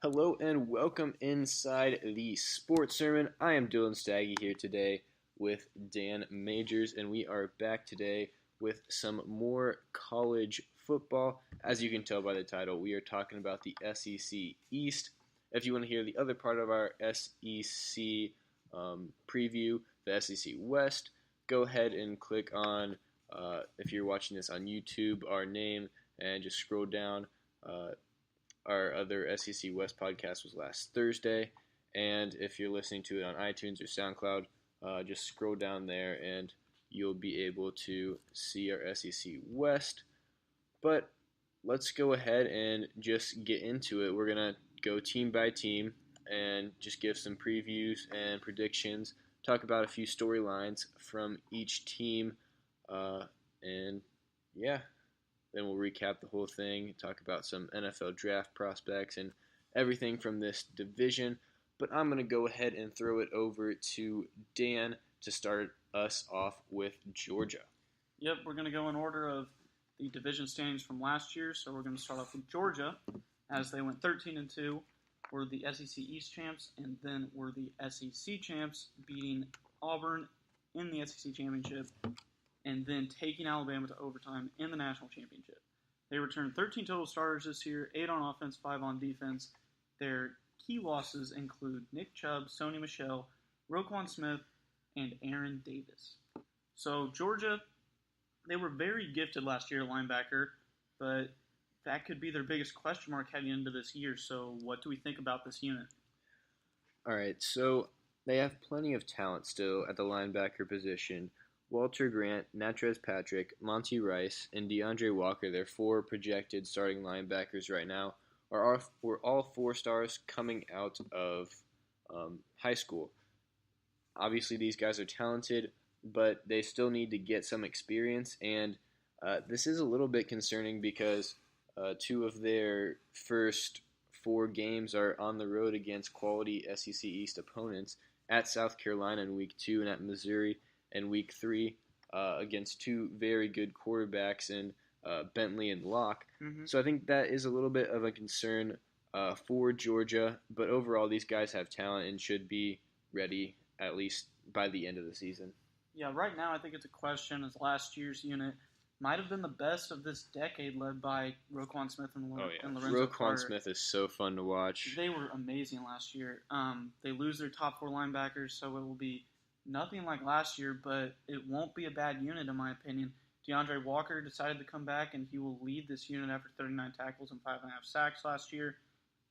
Hello and welcome inside the Sports Sermon. I am Dylan Staggy here today with Dan Majors, and we are back today with some more college football. As you can tell by the title, we are talking about the SEC East. If you want to hear the other part of our SEC preview, the SEC West, go ahead and click on, if you're watching this on YouTube, our name, and just scroll down. Our other SEC West podcast was last Thursday, and if you're listening to it on iTunes or Soundcloud, just scroll down there and you'll be able to see our SEC West. But let's go ahead and just get into it. We're going to go team by team and just give some previews and predictions, talk about a few storylines from each team, and yeah. Then we'll recap the whole thing, talk about some NFL draft prospects and everything from this division. But I'm going to go ahead and throw it over to Dan to start us off with Georgia. Yep, we're going to go in order of the division standings from last year. So we're going to start off with Georgia, as they went 13-2, were the SEC East champs, and then were the SEC champs, beating Auburn in the SEC championship, and then taking Alabama to overtime in the national championship. They returned 13 total starters this year, 8 on offense, 5 on defense. Their key losses include Nick Chubb, Sony Michel, Roquan Smith, and Aaron Davis. So Georgia, they were very gifted last year at linebacker, but that could be their biggest question mark heading into this year. So what do we think about this unit? All right, so they have plenty of talent still at the linebacker position. Walter Grant, Natrez Patrick, Monty Rice, and DeAndre Walker, their 4 projected starting linebackers right now, were all 4 stars coming out of high school. Obviously, these guys are talented, but they still need to get some experience, and this is a little bit concerning because 2 of their first 4 games are on the road against quality SEC East opponents, at South Carolina in Week 2 and at Missouri in Week 3 against 2 very good quarterbacks in Bentley and Locke. Mm-hmm. So I think that is a little bit of a concern for Georgia, but overall these guys have talent and should be ready at least by the end of the season. Yeah, right now I think it's a question as last year's unit might have been the best of this decade, led by Roquan Smith and Lorenzo Roquan Carter. Smith is so fun to watch. They were amazing last year. They lose their top 4 linebackers, so it will be nothing like last year, but it won't be a bad unit in my opinion. DeAndre Walker decided to come back, and he will lead this unit after 39 tackles and 5.5 sacks last year.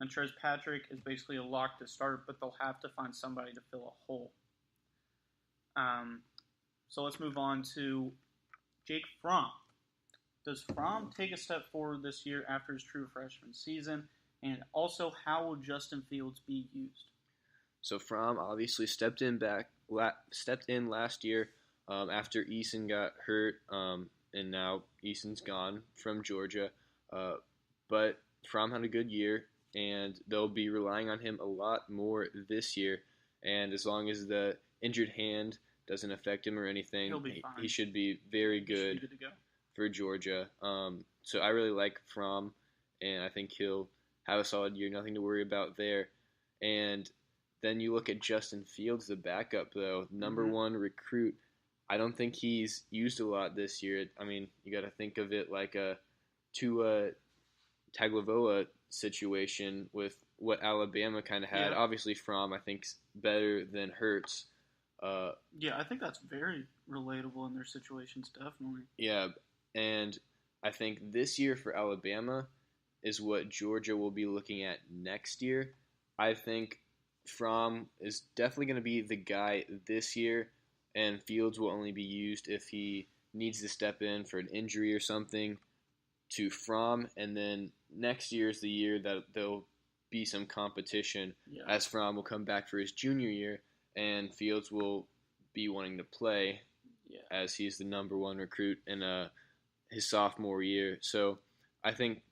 And Trez Patrick is basically a lock to start, but they'll have to find somebody to fill a hole. So let's move on to Jake Fromm. Does Fromm take a step forward this year after his true freshman season? And also, how will Justin Fields be used? So Fromm obviously stepped in last year after Eason got hurt, and now Eason's gone from Georgia. But Fromm had a good year, and they'll be relying on him a lot more this year. And as long as the injured hand doesn't affect him or anything, he'll be fine. He should be very good, to go for Georgia. So I really like Fromm, and I think he'll have a solid year. Nothing to worry about there. And then you look at Justin Fields, the backup, though, number 1 recruit. I don't think he's used a lot this year. I mean, you got to think of it like a Tua Tagovailoa situation with what Alabama kind of had. Yeah. Obviously, Fromm, I think, is better than Hurts. Yeah, I think that's very relatable in their situations, definitely. Yeah, and I think this year for Alabama is what Georgia will be looking at next year. I think Fromm is definitely going to be the guy this year, and Fields will only be used if he needs to step in for an injury or something to Fromm, and then next year is the year that there'll be some competition, as Fromm will come back for his junior year, and Fields will be wanting to play as he's the number 1 recruit in his sophomore year. So I think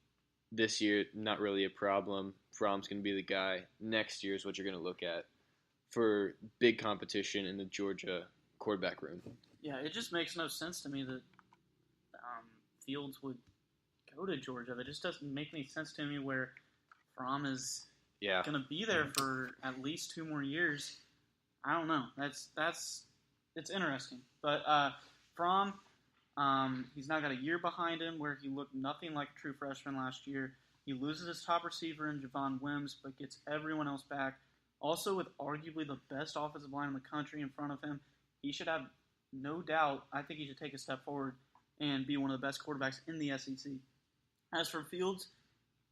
this year, not really a problem. Fromm's going to be the guy. Next year is what you're going to look at for big competition in the Georgia quarterback room. Yeah, it just makes no sense to me that Fields would go to Georgia. That just doesn't make any sense to me where Fromm is going to be there for at least 2 more years. I don't know. It's interesting. But Fromm, he's now got a year behind him where he looked nothing like a true freshman last year. He loses his top receiver in Javon Wims, but gets everyone else back. Also, with arguably the best offensive line in the country in front of him, he should have no doubt. I think he should take a step forward and be one of the best quarterbacks in the SEC. As for Fields,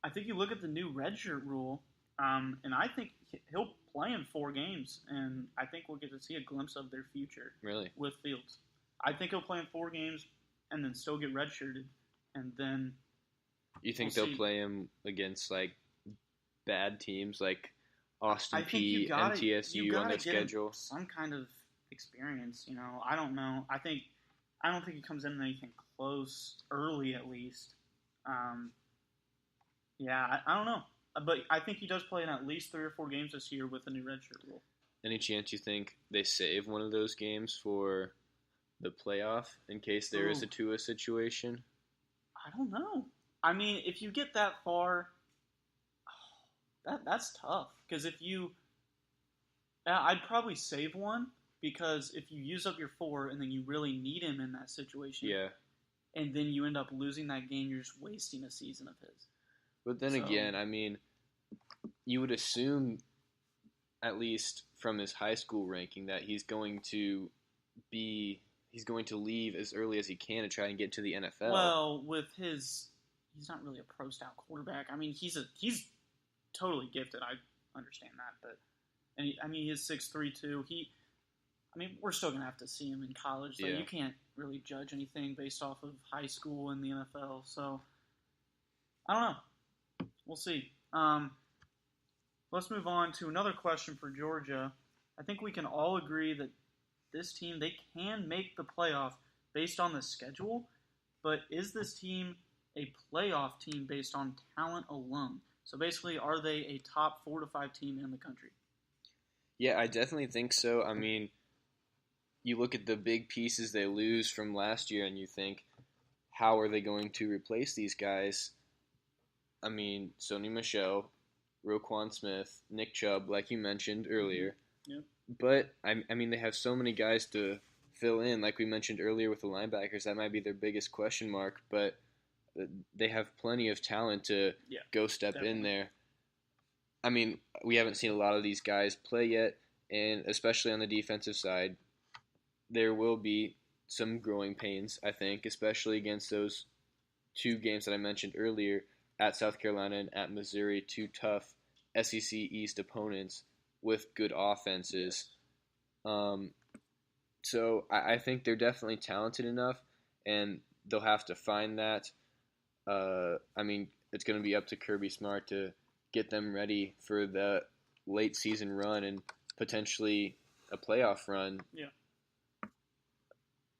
I think you look at the new redshirt rule, and I think he'll play in 4 games, and I think we'll get to see a glimpse of their future. Really? With Fields. I think he'll play in 4 games and then still get redshirted, and then you think they'll play him against like bad teams like Austin P, MTSU on their schedule? Some kind of experience, I don't know. I don't think he comes in anything close early, at least. I don't know, but I think he does play in at least 3 or 4 games this year with the new redshirt rule. Any chance you think they save one of those games for the playoff in case there is a Tua situation? I don't know. I mean, if you get that far, that's tough. Because I'd probably save one, because if you use up your 4 and then you really need him in that situation, and then you end up losing that game, you're just wasting a season of his. But then again, I mean, you would assume, at least from his high school ranking, that he's going to leave as early as he can to try and get to the NFL. Well, he's not really a pro-style quarterback. I mean, he's totally gifted. I understand that, but he's 6'3", too. We're still gonna have to see him in college, so you can't really judge anything based off of high school and the NFL. So I don't know. We'll see. Let's move on to another question for Georgia. I think we can all agree that this team, they can make the playoff based on the schedule, but is this team a playoff team based on talent alone? So basically, are they a top 4 to 5 team in the country? Yeah, I definitely think so. I mean, you look at the big pieces they lose from last year and you think, how are they going to replace these guys? I mean, Sony Michel, Roquan Smith, Nick Chubb, like you mentioned earlier. Yep. But, I mean, they have so many guys to fill in. Like we mentioned earlier with the linebackers, that might be their biggest question mark. But they have plenty of talent to go step in there. I mean, we haven't seen a lot of these guys play yet, and especially on the defensive side, there will be some growing pains, I think, especially against those 2 games that I mentioned earlier, at South Carolina and at Missouri, 2 tough SEC East opponents with good offenses. So I think they're definitely talented enough, and they'll have to find that. I mean, it's going to be up to Kirby Smart to get them ready for the late season run and potentially a playoff run. Yeah.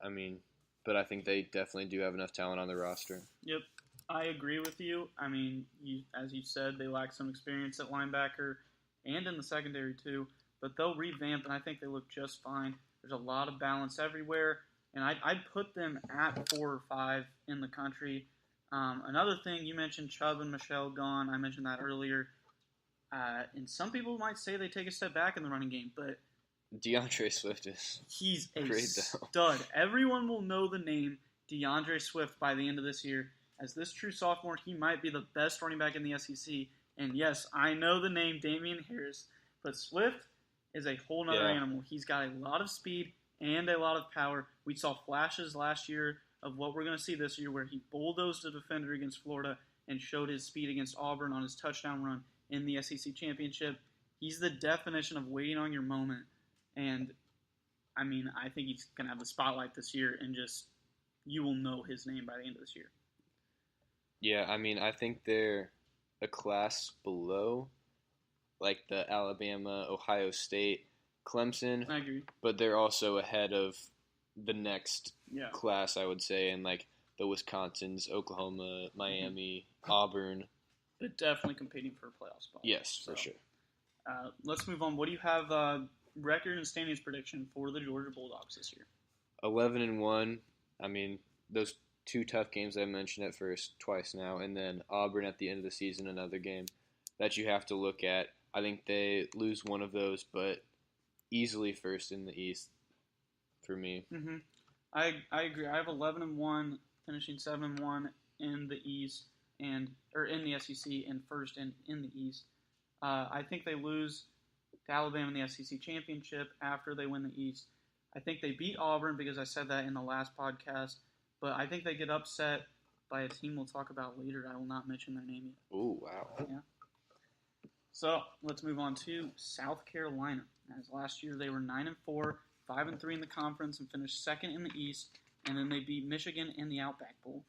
I mean, but I think they definitely do have enough talent on the roster. Yep, I agree with you. I mean, as you said, they lack some experience at linebacker and in the secondary too, but they'll revamp, and I think they look just fine. There's a lot of balance everywhere, and I'd put them at 4 or 5 in the country. Another thing, you mentioned Chubb and Michelle gone. I mentioned that earlier. And some people might say they take a step back in the running game, but DeAndre Swift he's a great, stud. Everyone will know the name DeAndre Swift by the end of this year. As this true sophomore, he might be the best running back in the SEC. And yes, I know the name Damian Harris, but Swift is a whole nother animal. He's got a lot of speed and a lot of power. We saw flashes last year of what we're going to see this year, where he bulldozed a defender against Florida and showed his speed against Auburn on his touchdown run in the SEC championship. He's the definition of waiting on your moment. And, I mean, I think he's going to have the spotlight this year, and just you will know his name by the end of this year. Yeah, I mean, I think they're a class below, like the Alabama, Ohio State, Clemson. I agree. But they're also ahead of the next class, I would say, and like the Wisconsins, Oklahoma, Miami, Auburn. They're definitely competing for a playoff spot. Yes, for sure. Let's move on. What do you have record and standings prediction for the Georgia Bulldogs this year? 11-1. I mean, those 2 tough games I mentioned at first twice now, and then Auburn at the end of the season, another game that you have to look at. I think they lose one of those, but easily first in the East for me. Mm-hmm. I agree. I have 11-1, finishing 7-1 in the East or in the SEC and first in the East. I think they lose to Alabama in the SEC championship after they win the East. I think they beat Auburn because I said that in the last podcast, but I think they get upset by a team we'll talk about later. I will not mention their name yet. Oh, wow. Yeah. So let's move on to South Carolina. As last year they were 9-4, 5-3 in the conference, and finished second in the East. And then they beat Michigan in the Outback Bowl.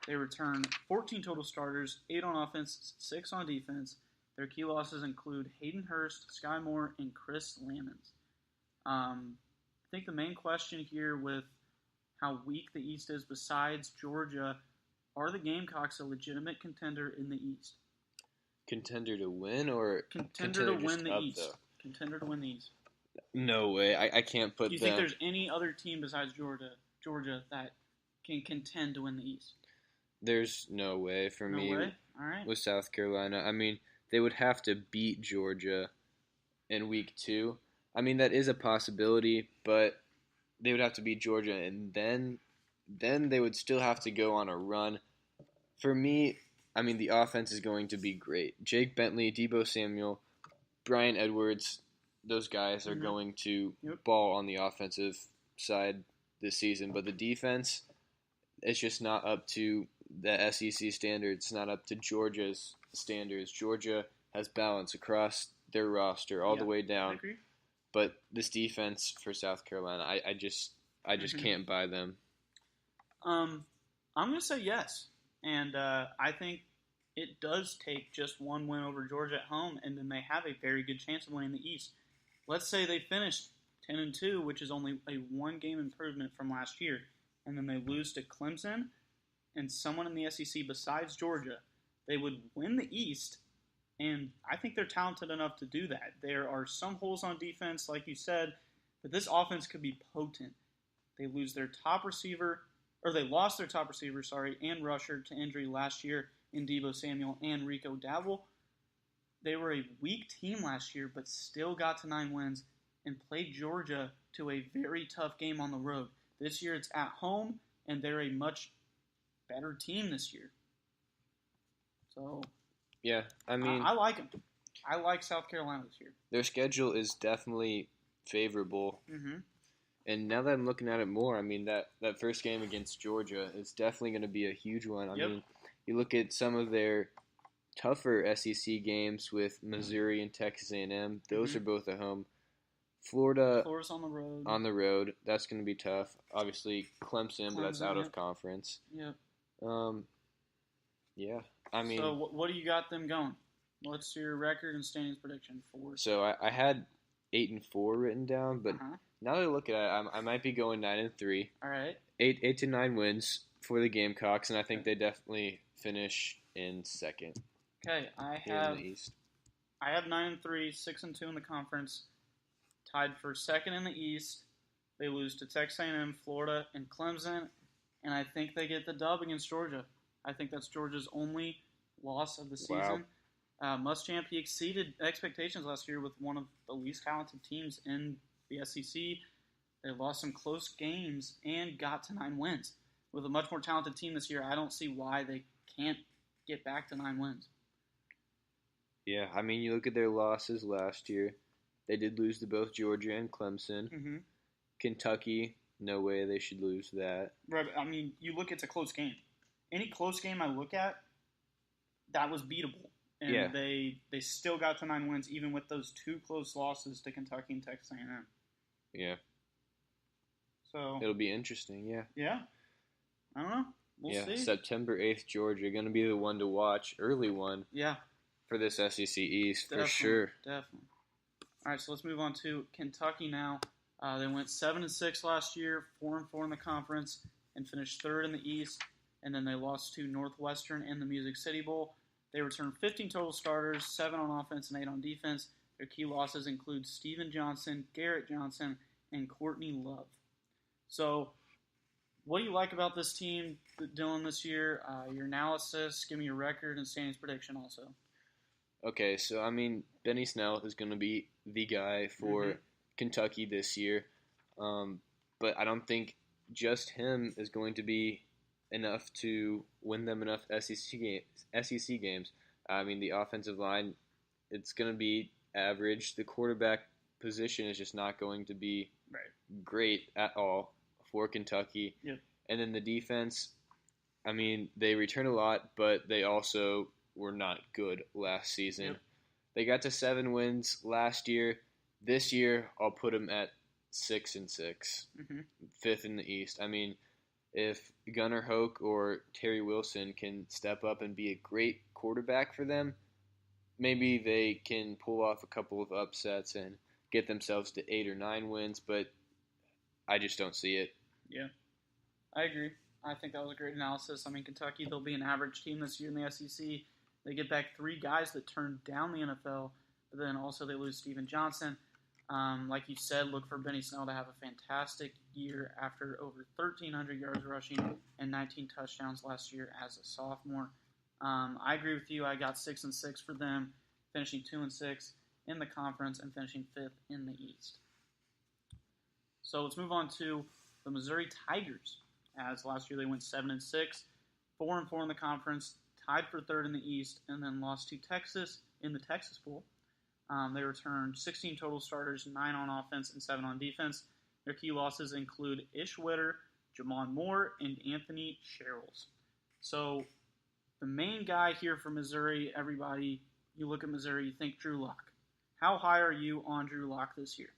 They returned 14 total starters, 8 on offense, 6 on defense. Their key losses include Hayden Hurst, Sky Moore, and Chris Lamons. I think the main question here with how weak the East is, besides Georgia, are the Gamecocks a legitimate contender in the East? Contender to win or contender to win the up, East? Though? Contender to win the East. No way. I can't put You them. think there's any other team besides Georgia that can contend to win the East? There's no way for me. No way? All right. With South Carolina. I mean, they would have to beat Georgia in week 2. I mean, that is a possibility, but they would have to beat Georgia, and then they would still have to go on a run. For me, I mean, the offense is going to be great. Jake Bentley, Debo Samuel, Brian Edwards, those guys are going to ball on the offensive side this season, but the defense, it's just not up to the SEC standards. It's not up to Georgia's standards. Georgia has balance across their roster all the way down. I agree. But this defense for South Carolina, I just can't buy them. I'm going to say yes. And I think it does take just one win over Georgia at home, and then they have a very good chance of winning the East. Let's say they finished 10-2, which is only a one-game improvement from last year, and then they lose to Clemson and someone in the SEC besides Georgia. They would win the East, and I think they're talented enough to do that. There are some holes on defense, like you said, but this offense could be potent. They lost their top receiver, and rusher to injury last year in Debo Samuel and Rico Dowdle. They were a weak team last year, but still got to 9 wins and played Georgia to a very tough game on the road. This year it's at home, and they're a much better team this year. So, yeah, I mean, I like them. I like South Carolina this year. Their schedule is definitely favorable. Mm-hmm. And now that I'm looking at it more, I mean, that first game against Georgia is definitely going to be a huge one. I mean, you look at some of their tougher SEC games with Missouri and Texas A&M. Those are both at home. Florida's on the road. On the road. That's going to be tough. Obviously, Clemson, but that's out of conference. Yep. Yeah. I mean, so what do you got them going? What's your record and standings prediction for? So I had 8-4 written down, but now that I look at it, I might be going 9-3. All right. 8 to 9 wins for the Gamecocks, and I think they definitely finish in second. Okay, I have 9-3, 6-2 in the conference, tied for second in the East. They lose to Texas A&M, Florida, and Clemson, and I think they get the dub against Georgia. I think that's Georgia's only loss of the season. Wow. Muschamp, he exceeded expectations last year with one of the least talented teams in the SEC. They lost some close games and got to 9 wins. With a much more talented team this year, I don't see why they can't get back to 9 wins. Yeah, I mean, you look at their losses last year. They did lose to both Georgia and Clemson. Mm-hmm. Kentucky, no way they should lose that. Right, I mean, you look, it's a close game. Any close game I look at, that was beatable. And they still got to 9 wins, even with those 2 close losses to Kentucky and Texas A&M. Yeah. So it'll be interesting, yeah. Yeah. I don't know. We'll see. September 8th, Georgia, going to be the one to watch, early one. Yeah. For this SEC East, definitely, for sure. Definitely. All right, so let's move on to Kentucky now. They went 7-6 last year, 4-4 in the conference, and finished 3rd in the East. And then they lost to Northwestern in the Music City Bowl. They returned 15 total starters, 7 on offense and 8 on defense. Their key losses include Steven Johnson, Garrett Johnson, and Courtney Love. So, what do you like about this team, Dylan, this year? Your analysis, give me your record and standings prediction also. Okay, so I mean, Benny Snell is going to be the guy for Kentucky this year, um, but I don't think just him is going to be enough to win them enough SEC games. I mean, the offensive line, it's going to be average. The quarterback position is just not going to be great at all for Kentucky. Yep. And then the defense, I mean, they return a lot, but they also were not good last season. Yep. They got to 7 wins last year. This year, I'll put them at 6-6, fifth in the East. I mean, if Gunnar Hoke or Terry Wilson can step up and be a great quarterback for them, maybe they can pull off a couple of upsets and get themselves to 8 or 9 wins, but I just don't see it. Yeah, I agree. I think that was a great analysis. I mean, Kentucky, they'll be an average team this year in the SEC. They get back 3 guys that turned down the NFL, but then also they lose Steven Johnson. Like you said, look for Benny Snell to have a fantastic year after over 1,300 yards rushing and 19 touchdowns last year as a sophomore. I agree with you. I got 6-6 for them, finishing 2-6 in the conference and finishing 5th in the East. So let's move on to the Missouri Tigers. As last year they went 7-6, 4-4 in the conference, tied for 3rd in the East, and then lost to Texas in the Texas Bowl. They returned 16 total starters, 9 on offense and 7 on defense. Their key losses include Ish Witter, Jamon Moore, and Anthony Sherrills. So the main guy here for Missouri, everybody, you look at Missouri, you think Drew Lock. How high are you on Drew Lock this year?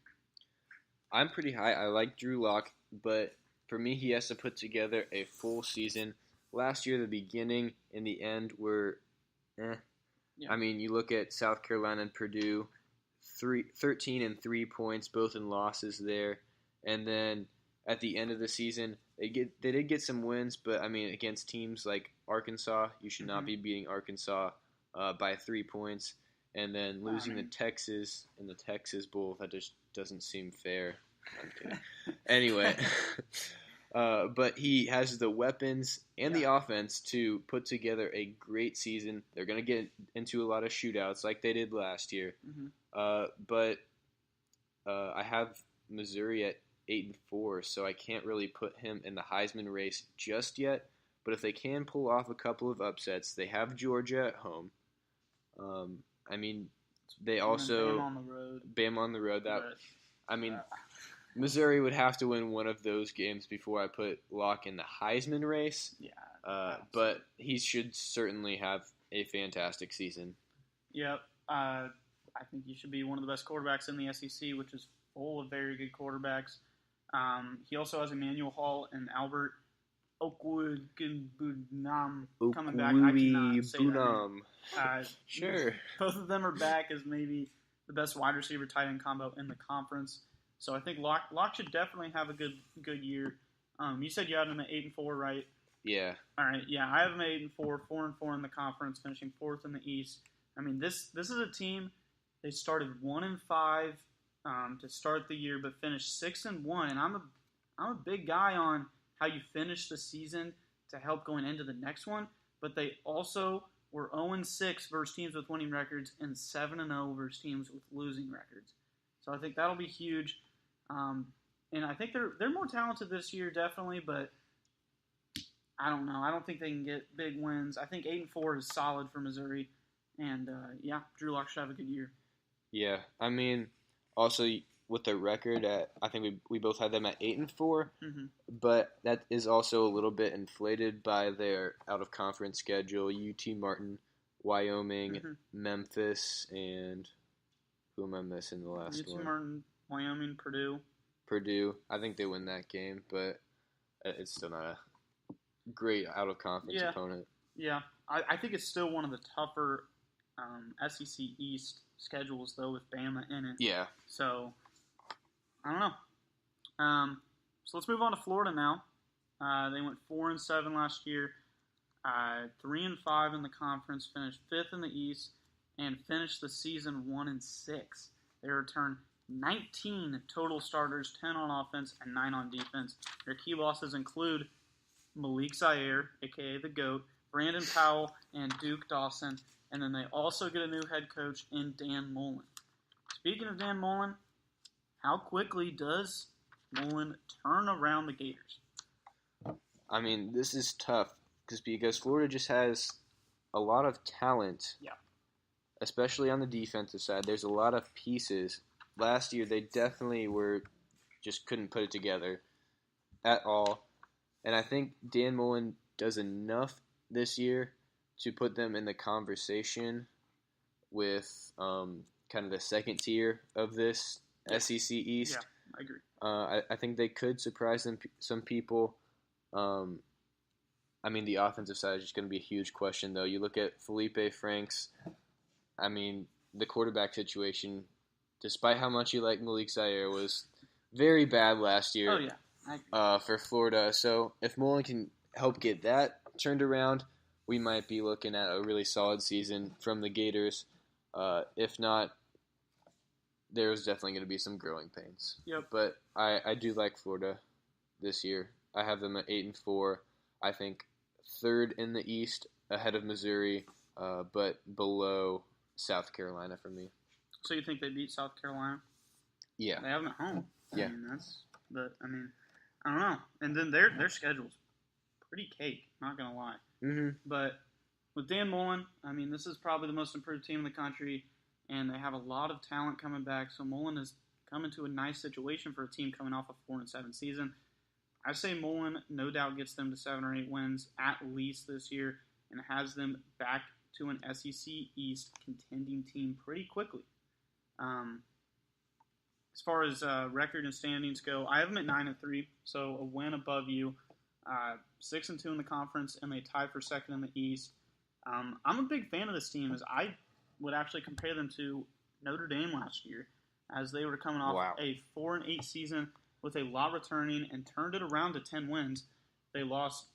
I'm pretty high. I like Drew Lock, but for me, he has to put together a full season. Last year, the beginning and the end were Yeah. I mean, you look at South Carolina and Purdue, 13 and 3 points, both in losses there. And then at the end of the season, they did get some wins, but I mean, against teams like Arkansas, you should not be beating Arkansas by 3 points. And then losing to Texas in the Texas Bowl, that just doesn't seem fair. I'm kidding. Anyway, but he has the weapons and the offense to put together a great season. They're going to get into a lot of shootouts like they did last year. But I have Missouri at 8-4, so I can't really put him in the Heisman race just yet. But if they can pull off a couple of upsets, they have Georgia at home. I mean, they also Bama on the road. Missouri would have to win one of those games before I put Locke in the Heisman race. But he should certainly have a fantastic season. Yep. I think he should be one of the best quarterbacks in the SEC, which is full of very good quarterbacks. He also has Emmanuel Hall and Albert Okwuegbunam coming back. I cannot say that. Sure. Both of them are back as maybe the best wide receiver tight end combo in the conference. So I think Locke should definitely have a good year. You said you had him at 8-4, right? Yeah. All right. Yeah, I have him at 8-4, 4-4 in the conference, finishing 4th in the East. I mean, this is a team. They started 1-5 to start the year, but finished 6-1. And I'm a big guy on how you finish the season to help going into the next one. But they also were 0-6 versus teams with winning records and 7-0 versus teams with losing records. So I think that'll be huge. And I think they're more talented this year, definitely, but I don't know. I don't think they can get big wins. I think 8-4 is solid for Missouri. And, Drew Lock should have a good year. Yeah. I mean, also with the record, I think we both had them at 8-4, but that is also a little bit inflated by their out-of-conference schedule. UT Martin, Wyoming, Memphis, and who am I missing the last one? UT Martin, Wyoming, Purdue. I think they win that game, but it's still not a great out-of-conference opponent. Yeah, I think it's still one of the tougher SEC East schedules, though, with Bama in it. Yeah. So, I don't know. So let's move on to Florida now. They went 4-7 last year, 3-5 in the conference, finished 5th in the East, and finished the season 1-6. They returned 19 total starters, 10 on offense and 9 on defense. Their key losses include Malik Zaire, a.k.a. the GOAT, Brandon Powell, and Duke Dawson. And then they also get a new head coach in Dan Mullen. Speaking of Dan Mullen, how quickly does Mullen turn around the Gators? I mean, this is tough because Florida just has a lot of talent. Yeah. Especially on the defensive side. There's a lot of pieces. Last year, they definitely just couldn't put it together at all. And I think Dan Mullen does enough this year to put them in the conversation with kind of the second tier of this SEC East. Yeah, I agree. I think they could surprise some people. I mean, the offensive side is just going to be a huge question, though. You look at Felipe Franks. I mean, the quarterback situation, despite how much you like Malik Zaire, was very bad last year. Oh, yeah. For Florida. So if Mullen can help get that turned around, we might be looking at a really solid season from the Gators. If not, there's definitely going to be some growing pains. Yep. But I do like Florida this year. I have them at 8-4. I think third in the East, ahead of Missouri, but below South Carolina for me. So you think they beat South Carolina? Yeah. They have them at home. Yeah. I don't know. And then their schedule's pretty cake, not going to lie. Mm-hmm. But with Dan Mullen, I mean, this is probably the most improved team in the country, and they have a lot of talent coming back. So Mullen has come into a nice situation for a team coming off a 4-7 season. I say Mullen no doubt gets them to 7 or 8 wins at least this year and has them back to an SEC East contending team pretty quickly. As far as record and standings go, I have them at 9-3, so a win above you. 6-2 in the conference, and they tie for second in the East. I'm a big fan of this team, as I would actually compare them to Notre Dame last year, as they were coming off a 4-8 season with a lot returning and turned it around to 10 wins. They lost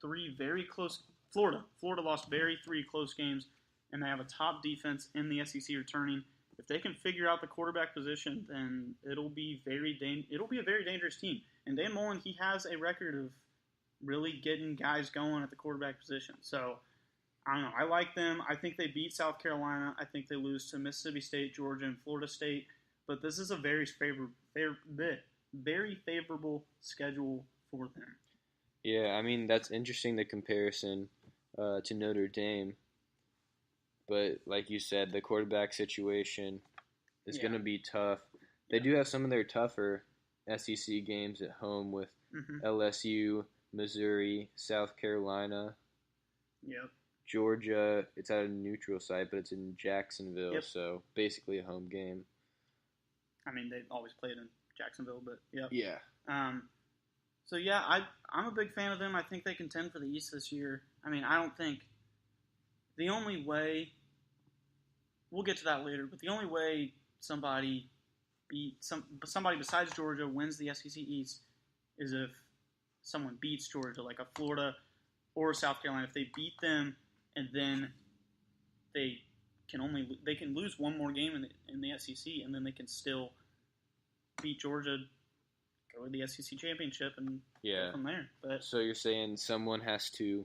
3 very close. Florida lost 3 close games, and they have a top defense in the SEC returning. If they can figure out the quarterback position, then it'll be a very dangerous team. And Dan Mullen, he has a record of really getting guys going at the quarterback position. So, I don't know. I like them. I think they beat South Carolina. I think they lose to Mississippi State, Georgia, and Florida State. But this is a very favorable schedule for them. Yeah, I mean, that's interesting, the comparison to Notre Dame. But like you said, the quarterback situation is going to be tough. They do have some of their tougher SEC games at home with LSU, Missouri, South Carolina. Yep. Georgia, it's at a neutral site, but it's in Jacksonville, so basically a home game. I mean, they've always played in Jacksonville, but yeah. Yeah. So, yeah, I'm a big fan of them. I think they contend for the East this year. I mean, I don't think the only way – we'll get to that later, but the only way somebody besides Georgia wins the SEC East is if someone beats Georgia, like a Florida or South Carolina. If they beat them and then they can lose one more game in the SEC, and then they can still beat Georgia, go to the SEC championship, and go from there. But so you're saying someone has to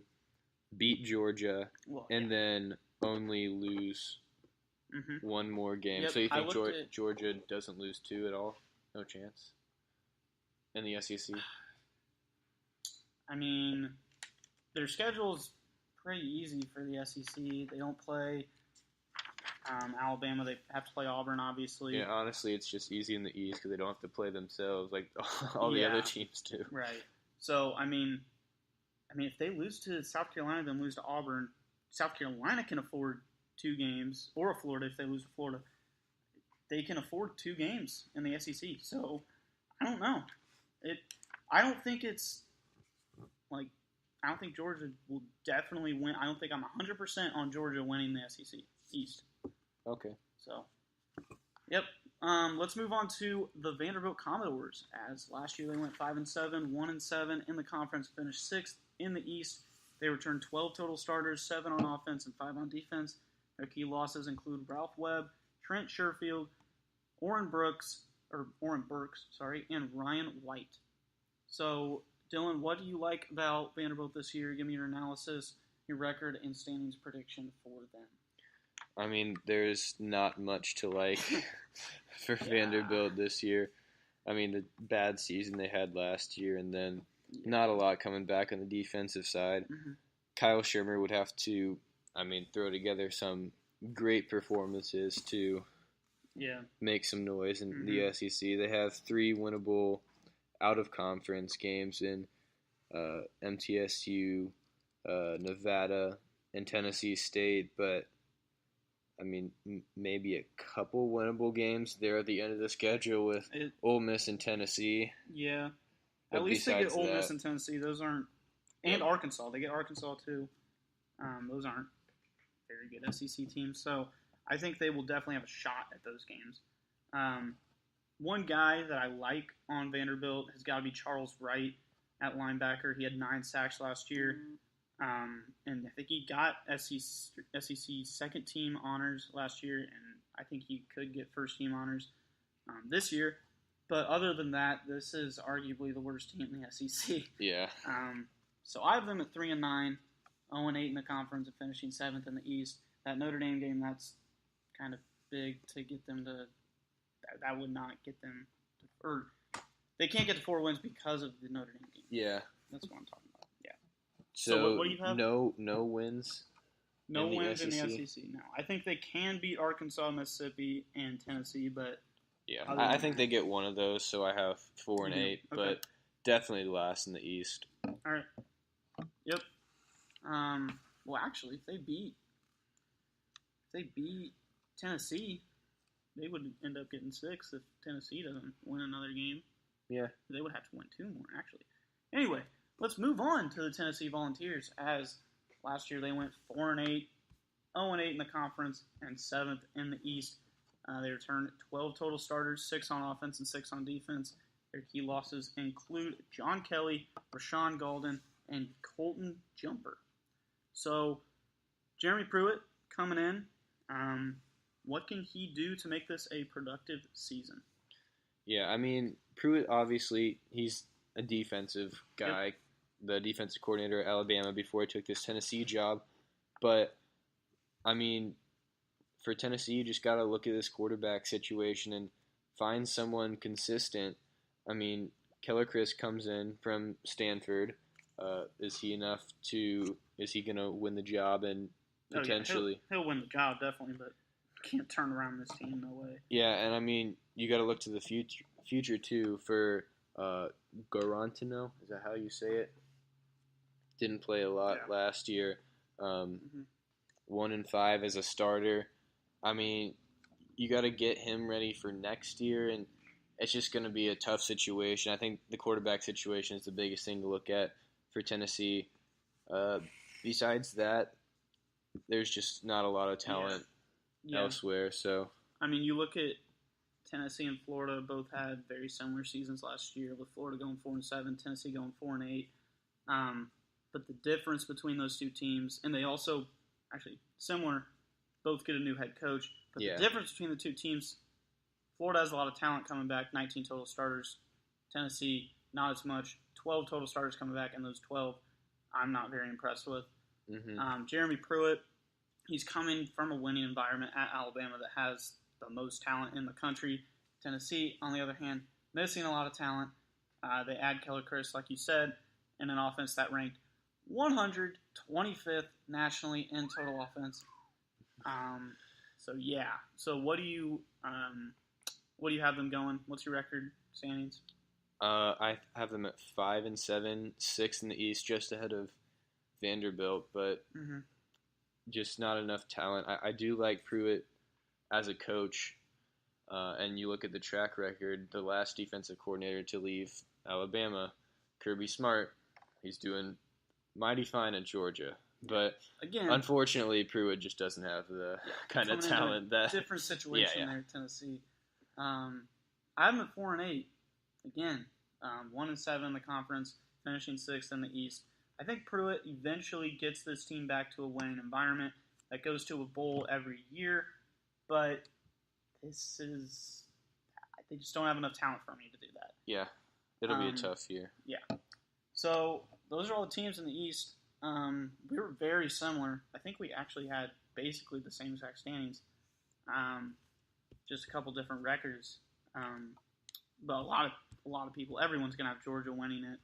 beat Georgia and then only lose one more game. Yep, so you think Georgia doesn't lose 2 at all? No chance in the SEC? I mean, their schedule's pretty easy for the SEC. They don't play Alabama. They have to play Auburn, obviously. Yeah, honestly, it's just easy in the East because they don't have to play themselves like all the other teams do. Right. So, I mean, if they lose to South Carolina, then lose to Auburn, South Carolina can afford 2 games, or Florida if they lose to Florida. They can afford 2 games in the SEC. So, I don't know. I don't think Georgia will definitely win. I don't think I'm 100% on Georgia winning the SEC East. Okay. So, yep. Let's move on to the Vanderbilt Commodores. As last year they went 5-7, 1-7 in the conference, finished 6th in the East. They returned 12 total starters, 7 on offense and 5 on defense. Their key losses include Ralph Webb, Trent Sherfield, Oren Burks, and Ryan White. So, Dylan, what do you like about Vanderbilt this year? Give me your analysis, your record, and standings prediction for them. I mean, there's not much to like for Vanderbilt this year. I mean, the bad season they had last year, and then not a lot coming back on the defensive side. Mm-hmm. Kyle Shermer would have to, throw together some great performances to make some noise in the SEC. They have 3 winnable out-of-conference games in MTSU, Nevada, and Tennessee State, but maybe a couple winnable games there at the end of the schedule with Ole Miss and Tennessee. Yeah. But at least they get Ole Miss that, and Tennessee. Those aren't – and Arkansas. They get Arkansas too. Those aren't very good SEC teams. So I think they will definitely have a shot at those games. One guy that I like on Vanderbilt has got to be Charles Wright at linebacker. He had 9 sacks last year. And I think he got SEC second-team honors last year, and I think he could get first-team honors this year. But other than that, this is arguably the worst team in the SEC. Yeah. So I have them at 3-9, 0-8 in the conference, and finishing 7th in the East. That Notre Dame game, that's kind of big to get them to – that would not get them – or they can't get to 4 wins because of the Notre Dame game. Yeah. That's what I'm talking about. So what do you have? No wins. No wins in the SEC. No, I think they can beat Arkansas, Mississippi, and Tennessee, but I think they get one of those. So I have 4 and 8, but definitely last in the East. All right. Yep. Well, actually, if they beat Tennessee, they would end up getting 6 if Tennessee doesn't win another game. Yeah. They would have to win 2 more, actually. Anyway. Let's move on to the Tennessee Volunteers, as last year they went 4-8, 0-8 in the conference, and 7th in the East. They returned 12 total starters, 6 on offense and 6 on defense. Their key losses include John Kelly, Rashawn Golden, and Colton Jumper. So, Jeremy Pruitt coming in. What can he do to make this a productive season? Yeah, Pruitt, obviously, he's a defensive guy. Yep. The defensive coordinator at Alabama before he took this Tennessee job. But, for Tennessee, you just got to look at this quarterback situation and find someone consistent. Keller Chris comes in from Stanford. Is he going to win the job and potentially? He'll win the job, definitely, but can't turn around this team, no way. Yeah, and you got to look to the future too, for Garantino. Is that how you say it? Didn't play a lot last year. 1-5 as a starter. You got to get him ready for next year, and it's just going to be a tough situation. I think the quarterback situation is the biggest thing to look at for Tennessee. Besides that, there's just not a lot of talent elsewhere. So you look at Tennessee and Florida both had very similar seasons last year, with Florida going 4-7, Tennessee going 4-8. But the difference between those two teams, and they also, actually similar, both get a new head coach. But the difference between the two teams, Florida has a lot of talent coming back, 19 total starters. Tennessee, not as much, 12 total starters coming back, and those 12 I'm not very impressed with. Jeremy Pruitt, he's coming from a winning environment at Alabama that has the most talent in the country. Tennessee, on the other hand, missing a lot of talent. They add Keller Chris, like you said, in an offense that ranked 125th nationally in total offense. So what do you have them going? What's your record standings? I have them at 5-7, 6th in the East, just ahead of Vanderbilt, but just not enough talent. I do like Pruitt as a coach, and you look at the track record, the last defensive coordinator to leave Alabama, Kirby Smart, he's doing mighty fine at Georgia. But again, unfortunately, Pruitt just doesn't have the kind of talent that different situation there at Tennessee. I have them at 4-8. Again, 1-7 in the conference, finishing 6th in the East. I think Pruitt eventually gets this team back to a winning environment that goes to a bowl every year, but they just don't have enough talent for me to do that. Yeah, it'll be a tough year. Yeah. So those are all the teams in the East. We were very similar. I think we actually had basically the same exact standings. Just a couple different records. But a lot of people, everyone's gonna have Georgia winning it,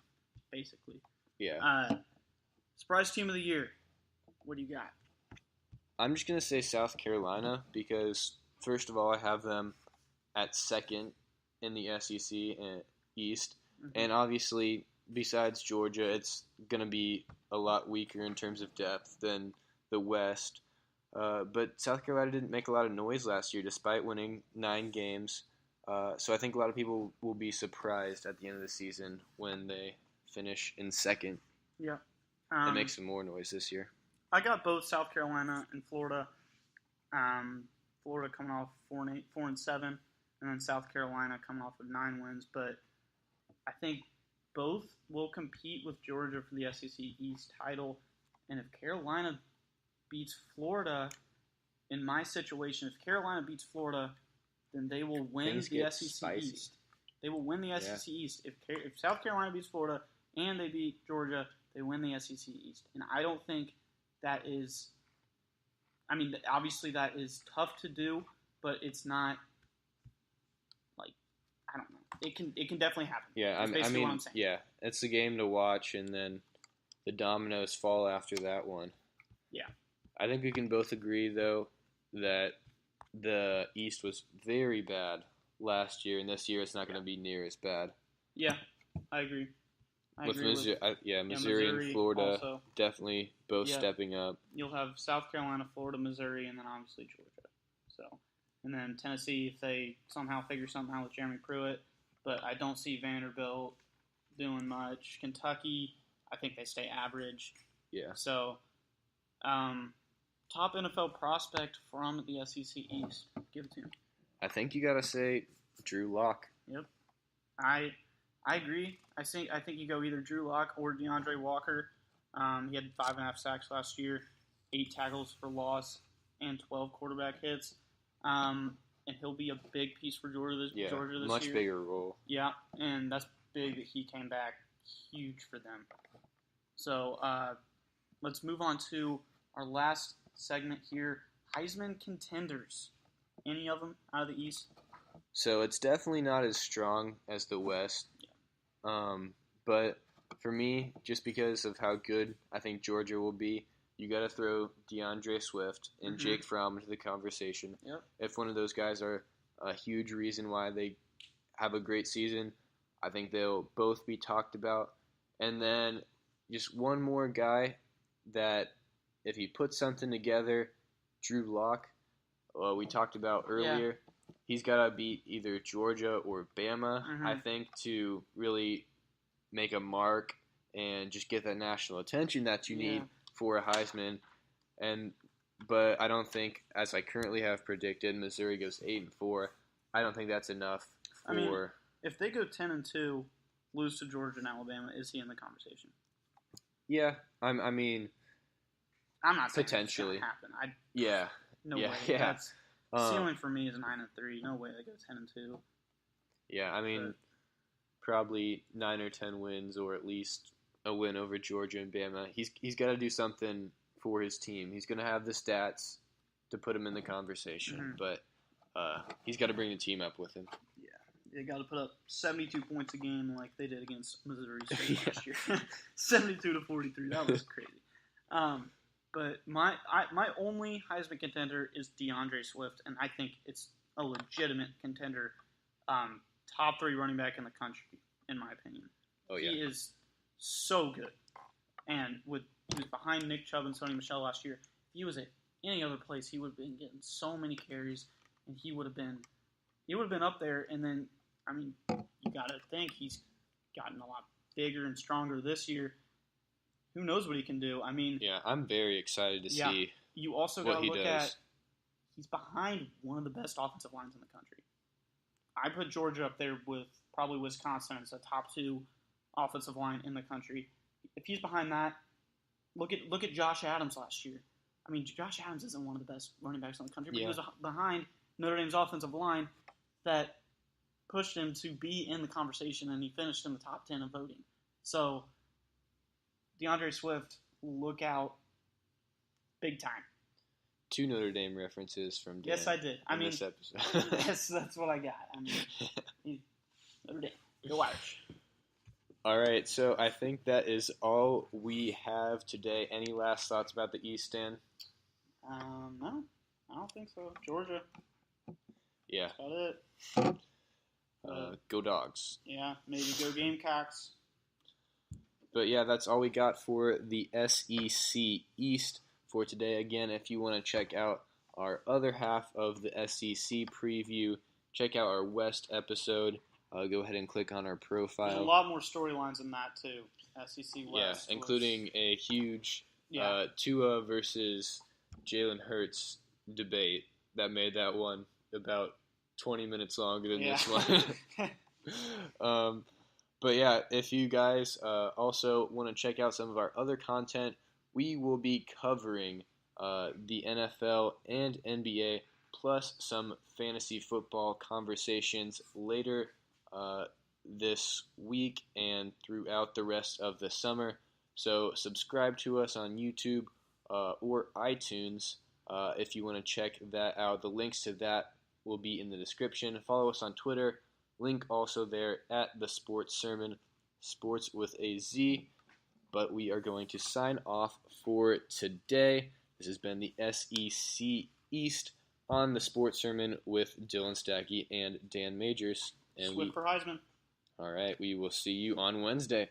basically. Yeah. Surprise team of the year. What do you got? I'm just gonna say South Carolina because first of all, I have them at second in the SEC and East, and obviously besides Georgia, it's gonna be a lot weaker in terms of depth than the West. But South Carolina didn't make a lot of noise last year, despite winning 9 games. So I think a lot of people will be surprised at the end of the season when they finish in second. Yeah. And make some more noise this year. I got both South Carolina and Florida. Florida coming off 4-7, and then South Carolina coming off of 9 wins. But I think both will compete with Georgia for the SEC East title. And if Carolina beats Florida, in my situation, if Carolina beats Florida, then they will win the SEC East. They will win the SEC East. If South Carolina beats Florida and they beat Georgia, they win the SEC East. And I don't think that is – I mean, obviously that is tough to do, but it's not like – I don't know. It can definitely happen. Yeah, That's basically what I'm saying. Yeah, it's a game to watch, and then the dominoes fall after that one. Yeah. I think we can both agree, though, that the East was very bad last year, and this year it's not going to be near as bad. Yeah, I agree. Missouri and Florida also, definitely both stepping up. You'll have South Carolina, Florida, Missouri, and then obviously Georgia. So, and then Tennessee, if they somehow figure something out with Jeremy Pruitt, but I don't see Vanderbilt doing much. Kentucky, I think they stay average. Yeah. So, top NFL prospect from the SEC East. Give it to him. I think you got to say Drew Lock. Yep. I agree. I think you go either Drew Lock or DeAndre Walker. He had 5.5 sacks last year, 8 tackles for loss, and 12 quarterback hits. And he'll be a big piece for Georgia this year. Much bigger role. Yeah, and that's big that he came back. Huge for them. So let's move on to our last segment here. Heisman Contenders. Any of them out of the East? So it's definitely not as strong as the West. But for me, just because of how good I think Georgia will be, you got to throw DeAndre Swift and Jake Fromm into the conversation. Yep. If one of those guys are a huge reason why they have a great season, I think they'll both be talked about. And then just one more guy that if he puts something together, Drew Lock, we talked about earlier. Yeah. He's got to beat either Georgia or Bama, I think, to really make a mark and just get that national attention that you need for a Heisman. But I don't think, as I currently have predicted, Missouri goes 8-4. I don't think that's enough for. I mean, if they go 10-2, lose to Georgia and Alabama, is he in the conversation? Yeah, I'm not saying potentially happen. No way. Yeah. That's ceiling for me is 9-3. No way they go 10-2. Yeah, I mean, probably 9 or 10 wins, or at least a win over Georgia and Bama. He's got to do something for his team. He's going to have the stats to put him in the conversation, but he's got to bring the team up with him. Yeah, they got to put up 72 points a game like they did against Missouri State last year. 72-43. That was crazy. But my only Heisman contender is DeAndre Swift, and I think it's a legitimate contender. Top 3 running back in the country, in my opinion. Oh, yeah. He is so good. And he was behind Nick Chubb and Sony Michel last year. If he was at any other place, he would have been getting so many carries, and he would have been up there. And then, I mean, you got to think he's gotten a lot bigger and stronger this year. Who knows what he can do? I mean, yeah, I'm very excited to see. You also got to look at he's behind one of the best offensive lines in the country. I put Georgia up there with probably Wisconsin as a top 2 offensive line in the country. If he's behind that, look at Josh Adams last year. I mean, Josh Adams isn't one of the best running backs in the country, but he was behind Notre Dame's offensive line that pushed him to be in the conversation, and he finished in the top 10 of voting. So, DeAndre Swift, look out big time. 2 Notre Dame references from Dan. Yes, I did. This episode. that's what I got. Notre Dame. Go Irish. All right, so I think that is all we have today. Any last thoughts about the East, Dan? No, I don't think so. Georgia. Yeah. That's about it. Go Dogs. Yeah, maybe go Gamecocks. But yeah, that's all we got for the SEC East for today. Again, if you want to check out our other half of the SEC preview, check out our West episode. Go ahead and click on our profile. There's a lot more storylines in that too. SEC West. Yeah, including a huge Tua versus Jalen Hurts debate that made that one about 20 minutes longer than this one. But yeah, if you guys also want to check out some of our other content, we will be covering the NFL and NBA, plus some fantasy football conversations later this week and throughout the rest of the summer. So subscribe to us on YouTube or iTunes if you want to check that out. The links to that will be in the description. Follow us on Twitter. Link also there at the Sports Sermon, sports with a Z. But we are going to sign off for today. This has been the SEC East on the Sports Sermon with Dylan Stackey and Dan Majors. And for Heisman. All right, we will see you on Wednesday.